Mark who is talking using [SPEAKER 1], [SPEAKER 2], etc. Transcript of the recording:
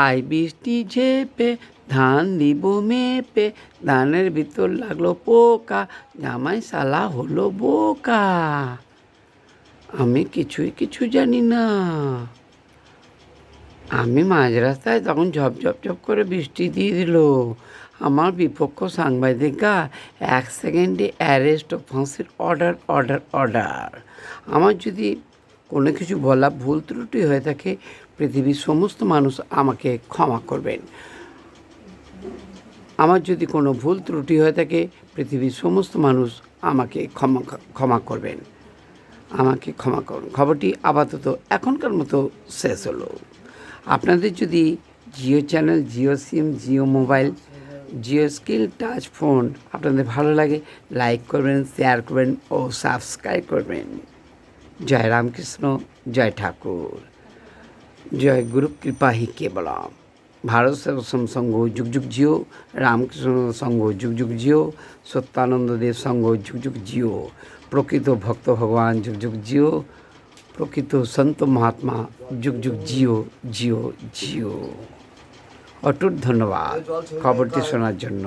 [SPEAKER 1] I বৃষ্টি ঝেপে ধান দিব মেপে, ধানের ভিতর লাগলো পোকা, জামাই শালা হলো বোকা। আমি কিছু জানি না। আমি মাঝ রাস্তায় তখন ঝপ ঝপ ঝপ করে বৃষ্টি দিয়ে দিল। আমার বিপক্ষ সাংবাদিকরা 1 সেকেন্ডে অ্যারেস্ট ও ফাঁসির অর্ডার। আমার যদি কোনো কিছু বলা ভুল ত্রুটি হয়ে থাকে, পৃথিবীর সমস্ত মানুষ আমাকে ক্ষমা করবেন। আমার যদি কোনো ভুল ত্রুটি হয়ে থাকে, পৃথিবীর সমস্ত মানুষ আমাকে ক্ষমা করবেন। আমাকে ক্ষমা করুন। খবরটি আপাতত এখনকার মতো শেষ হলো। আপনাদের যদি Jio channel, Jio sim, Jio mobile, Jio skill touch phone আপনাদের ভালো লাগে, লাইক করবেন, শেয়ার করবেন ও সাবস্ক্রাইব করবেন। জয় রামকৃষ্ণ, জয় ঠাকুর, জয় গুরু কৃপা হি কেবলম। ভারত সেবাশ্রম সংঘ যুগ যুগ জিও, রামকৃষ্ণ সংঘ যুগ যুগ জিও, সত্যানন্দ দেব সংঘ যুগ যুগ জিও, প্রকৃত ভক্ত ভগবান যুগ যুগ জিও, প্রকৃত সন্ত মহাত্মা যুগ যুগ জিও জিও জিও। অটুট ধন্যবাদ খবরটি শোনার জন্য।